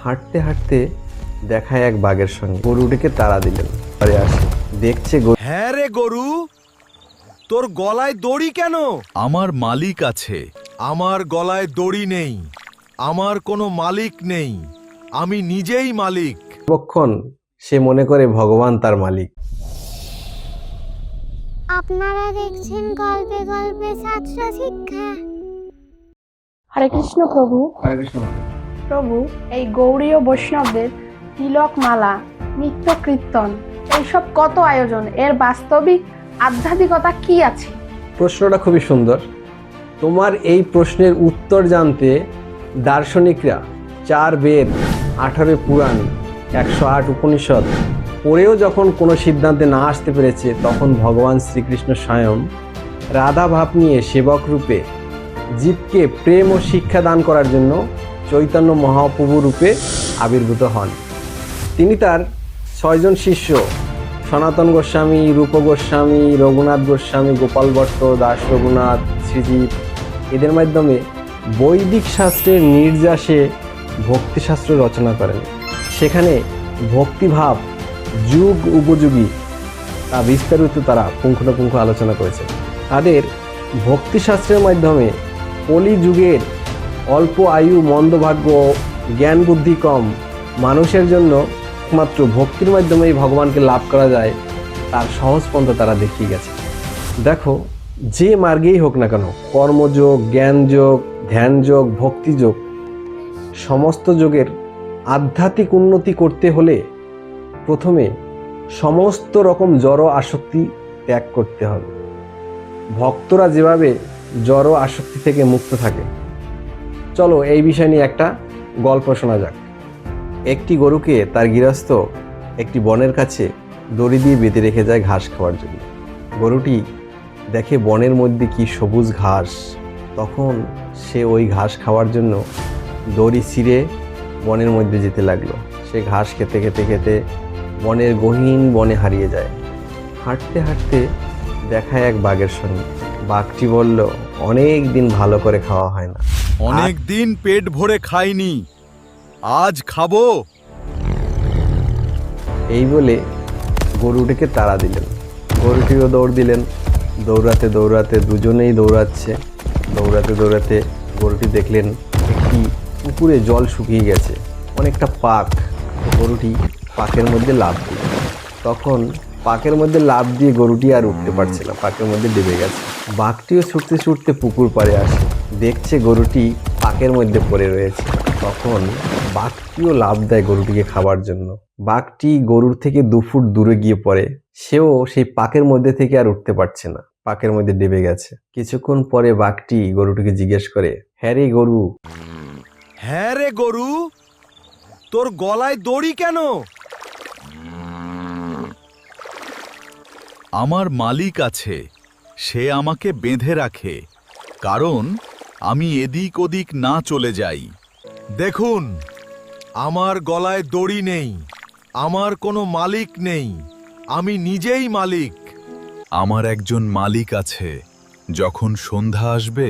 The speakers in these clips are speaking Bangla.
হাঁটতে হাঁটতে দেখায় এক বাঘের সঙ্গে। গরুটিকে তাড়া দিলেন। পরে আসে, দেখছে হ্যাঁ রে গরু, তোর গলায় দড়ি কেন? আমার মালিক আছে। আমার গলায় দড়ি নেই, আমার কোনো মালিক নেই, আমি নিজেই মালিক। সর্বক্ষণ সে মনে করে ভগবান তার মালিক। আপনারা দেখছেন গল্পে গল্পে ছাত্র শিক্ষা। হরে কৃষ্ণ প্রভু। হরে কৃষ্ণ। প্রভু, এই গৌড়ীয় বৈষ্ণবদের তিলক মালা, নিত্য কীর্তন, এইসব কত আয়োজন, এর বাস্তবিক আধ্যাত্মিকতা কি আছে? প্রশ্নটা খুবই সুন্দর। তোমার এই প্রশ্নের উত্তর জানতে দার্শনিকরা 4 বেদ, 18 পুরাণ, 108 উপনিষদ পড়েও যখন কোনো সিদ্ধান্তে না আসতে পেরেছে, তখন ভগবান শ্রীকৃষ্ণ স্বয়ং রাধা ভাব নিয়ে সেবক রূপে জীবকে প্রেম ও শিক্ষা দান করার জন্য চৈতন্য মহাপ্রভু রূপে আবির্ভূত হন। তিনি তার 6 জন শিষ্য সনাতন গোস্বামী, রূপ গোস্বামী, রঘুনাথ গোস্বামী, গোপাল ভট্ট, দাস রঘুনাথ, শ্রীজীব, এদের মাধ্যমে বৈদিক শাস্ত্রের নির্যাসে ভক্তিশাস্ত্র রচনা করেন। সেখানে ভক্তিভাব যুগ উপযোগী তা বিস্তারিত তারা পুঙ্খানুপুঙ্খ আলোচনা করেছে। তাদের ভক্তিশাস্ত্রের মাধ্যমে কলি যুগের অল্প আয়ু, মন্দভাগ্য, জ্ঞান বুদ্ধি কম মানুষের জন্য একমাত্র ভক্তির মাধ্যমেই ভগবানকে লাভ করা যায়, তার সহজ পন্থা তারা দেখিয়ে গেছে। দেখো, যে মার্গেই হোক না কেন, কর্মযোগ, জ্ঞানযোগ, ধ্যানযোগ, ভক্তিযোগ, সমস্ত যোগের আধ্যাত্মিক উন্নতি করতে হলে প্রথমে সমস্ত রকম জড় আসক্তি ত্যাগ করতে হবে। ভক্তরা যেভাবে জড় আসক্তি থেকে মুক্ত থাকে, চলো এই বিষয় নিয়ে একটা গল্প শোনা যাক। একটি গরুকে তার গৃহস্থ একটি বনের কাছে দড়ি দিয়ে বেঁধে রেখে যায় ঘাস খাওয়ার জন্য। গরুটি দেখে বনের মধ্যে কি সবুজ ঘাস, তখন সে ওই ঘাস খাওয়ার জন্য দড়ি ছিঁড়ে বনের মধ্যে যেতে লাগলো। সে ঘাস খেতে খেতে খেতে বনের গহীন বনে হারিয়ে যায়। হাঁটতে হাঁটতে দেখায় এক বাঘের সঙ্গে। বাঘটি বলল, অনেক দিন ভালো করে খাওয়া হয় না, অনেক দিন পেট ভরে খাইনি, আজ খাবো। এই বলে গরুটিকে তাড়া দিলেন। গরুটিও দৌড় দিলেন। দৌড়াতে দৌড়াতে দুজনেই দৌড়াচ্ছে। দৌড়াতে দৌড়াতে গরুটি দেখলেন একটি পুকুরে জল শুকিয়ে গেছে, অনেকটা পাক। গরুটি পাকের মধ্যে লাফ দিল। তখন পাকের মধ্যে লাফ দিয়ে গরুটি আর উঠতে পারছে না, পাকের মধ্যে ডুবে গেছে। বাঘটিও ছুটতে ছুটতে পুকুর পাড়ে আসে, দেখছে গরুটি পাকের মধ্যে পড়ে রয়েছে। তখন বাঘটিও লাফ দেয় গরুটিকে খাবার জন্য। বাঘটি গরুর থেকে 2 ফুট দূরে গিয়ে পড়ে। সেও সেই পাকের মধ্যে থেকে আর উঠতে পারছে না, পাকের মধ্যে ডুবে গেছে। কিছুক্ষণ পরে বাঘটি গরুটিকে জিজ্ঞেস করে, হ্যাঁ রে গরু, হ্যাঁ রে গরু, তোর গলায় দড়ি কেন? আমার মালিক আছে, সে আমাকে বেঁধে রাখে, কারণ আমি এদিক ওদিক না চলে যাই। দেখুন, আমার গলায় দড়ি নেই, আমার কোনো মালিক নেই, আমি নিজেই মালিক। আমার একজন মালিক আছে, যখন সন্ধ্যা আসবে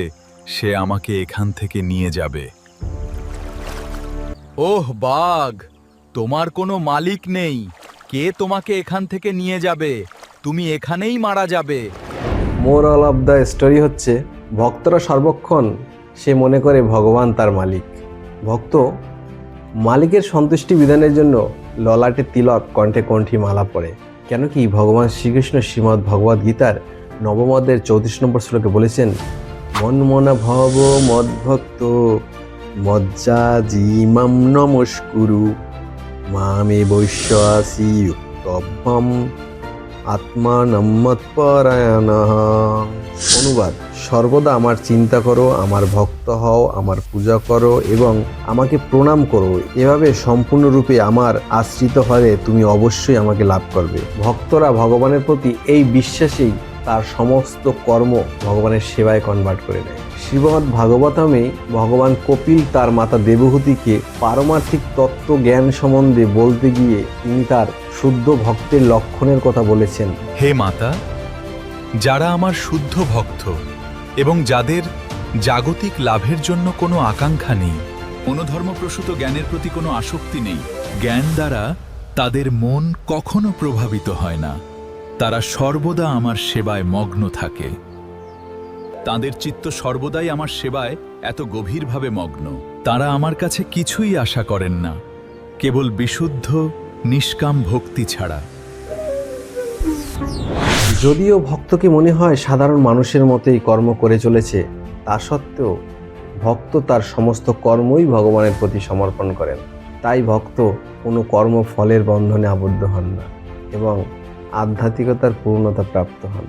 সে আমাকে এখান থেকে নিয়ে যাবে। ওহ বাঘ, তোমার কোনো মালিক নেই, কে তোমাকে এখান থেকে নিয়ে যাবে? তুমি এখানেই মারা যাবে। মোরাল অফ দ্য স্টোরি হচ্ছে, ভক্তরা সর্বক্ষণ সে মনে করে ভগবান তার মালিক। ভক্ত মালিকের সন্তুষ্টি বিধানের জন্য ললাটে তিলক, কণ্ঠে কণ্ঠী মালা পড়ে। কেন কি ভগবান শ্রীকৃষ্ণ শ্রীমদ্ ভগবদ গীতার নবম অধ্যায়ের 34 নম্বর শ্লোকে বলেছেন, মন্মনা ভব মদ্ভক্ত মজ্জা জিমাম নমস্কুরু মামে বৈশ্বাসি তব্বম আত্মানম্মৎপরায়ণঃ। অনুবাদ, সর্বদা আমার চিন্তা করো, আমার ভক্ত হও, আমার পূজা করো এবং আমাকে প্রণাম করো। এভাবে সম্পূর্ণরূপে আমার আশ্রিত হলে তুমি অবশ্যই আমাকে লাভ করবে। ভক্তরা ভগবানের প্রতি এই বিশ্বাসেই তার সমস্ত কর্ম ভগবানের সেবায় কনভার্ট করে নেয়। শ্রীমদ্ ভাগবতমে ভগবান কপিল তার মাতা দেবহূতিকে পারমার্থিক তত্ত্ব জ্ঞান সম্বন্ধে বলতে গিয়ে তিনি তার শুদ্ধ ভক্তের লক্ষণের কথা বলেছেন। হে মাতা, যারা আমার শুদ্ধ ভক্ত এবং যাদের জাগতিক লাভের জন্য কোনো আকাঙ্ক্ষা নেই, অনুধর্মপ্রসূত জ্ঞানের প্রতি কোনো আসক্তি নেই। জ্ঞান দ্বারা তাদের মন কখনো প্রভাবিত হয় না। তারা সর্বদা আমার সেবায় মগ্ন থাকে। তাদের চিত্ত সর্বদাই আমার সেবায় এত গভীরভাবে মগ্ন। তারা আমার কাছে কিছুই আশা করেন না, কেবল বিশুদ্ধ নিষ্কাম ভক্তি ছাড়া। যদিও ভক্তকে মনে হয় সাধারণ মানুষের মতোই কর্ম করে চলেছে, তা সত্ত্বেও ভক্ত তার সমস্ত কর্মই ভগবানের প্রতি সমর্পণ করেন। তাই ভক্ত কোনো কর্মফলের বন্ধনে আবদ্ধ হন না এবং আধ্যাত্মিকতার পূর্ণতা প্রাপ্ত হন।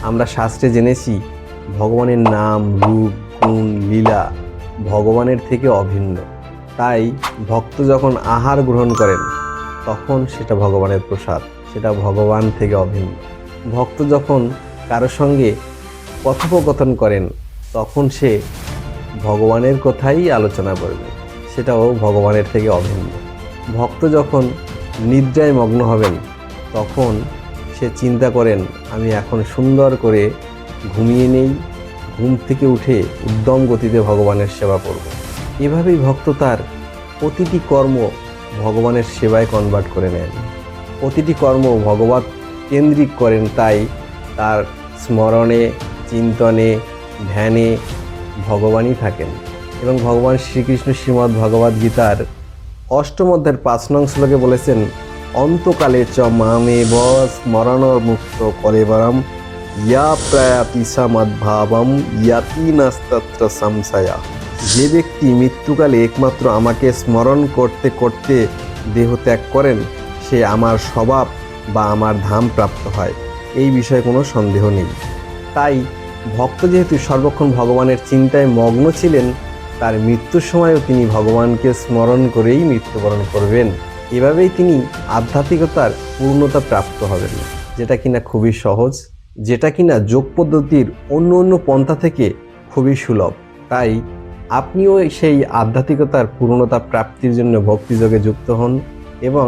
আমরা শাস্ত্রে জেনেছি ভগবানের নাম, রূপ, গুণ, লীলা ভগবানের থেকে অভিন্ন। তাই ভক্ত যখন আহার গ্রহণ করেন তখন সেটা ভগবানের প্রসাদ, সেটা ভগবান থেকে অভিন্ন। ভক্ত যখন কারো সঙ্গে কথোপকথন করেন তখন সে ভগবানের কথাই আলোচনা করবে, সেটাও ভগবানের থেকে অভিন্ন। ভক্ত যখন নিদ্রায় মগ্ন হবেন তখন সে চিন্তা করেন আমি এখন সুন্দর করে ঘুমিয়ে নেই, ঘুম থেকে উঠে উদ্যম গতিতে ভগবানের সেবা করব। এভাবেই ভক্ত তার প্রতিটি কর্ম ভগবানের সেবায় কনভার্ট করে নেন, প্রতিটি কর্ম ভগবত কেন্দ্রিক করেন। তাই তার স্মরণে, চিন্তনে, ধ্যানে ভগবানই থাকেন। এবং ভগবান শ্রীকৃষ্ণ শ্রীমদ্ ভগবদ্ গীতার 8ম অধ্যায়ের 5 নং শ্লোকে বলেছেন অন্তকালে চ মামেব স্মরণ মুক্ত কলেবরম ইয়া প্রয়াতি সমদ্ভাবম ইয়াতি নাস্তত্র সংশয়া। যে ব্যক্তি মৃত্যুকালে একমাত্র আমাকে স্মরণ করতে করতে দেহ ত্যাগ করেন সে আমার স্বভাব বা আমার ধাম প্রাপ্ত হয়, এই বিষয়ে কোনো সন্দেহ নেই। তাই ভক্ত যেহেতু সর্বক্ষণ ভগবানের চিন্তায় মগ্ন ছিলেন, তার মৃত্যুর সময়ও তিনি ভগবানকে স্মরণ করেই মৃত্যুবরণ করবেন। এভাবেই তিনি আধ্যাত্মিকতার পূর্ণতা প্রাপ্ত হবেন, যেটা কিনা খুবই সহজ, যেটা কিনা যোগ পদ্ধতির অন্য অন্য পন্থা থেকে খুবই সুলভ। তাই আপনিও সেই আধ্যাত্মিকতার পূর্ণতা প্রাপ্তির জন্য ভক্তিযোগে যুক্ত হন এবং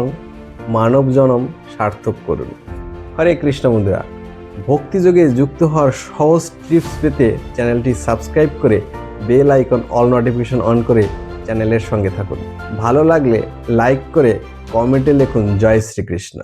মানব জনম সার্থক করুন। হরে কৃষ্ণ বন্ধুরা, ভক্তিযোগে যুক্ত হওয়ার সহজ টিপস পেতে চ্যানেলটি সাবস্ক্রাইব করে bell icon all notification on করে চ্যানেলের সঙ্গে থাকুন। ভালো লাগলে লাইক করে কমেন্টে লিখুন জয় শ্রীকৃষ্ণ।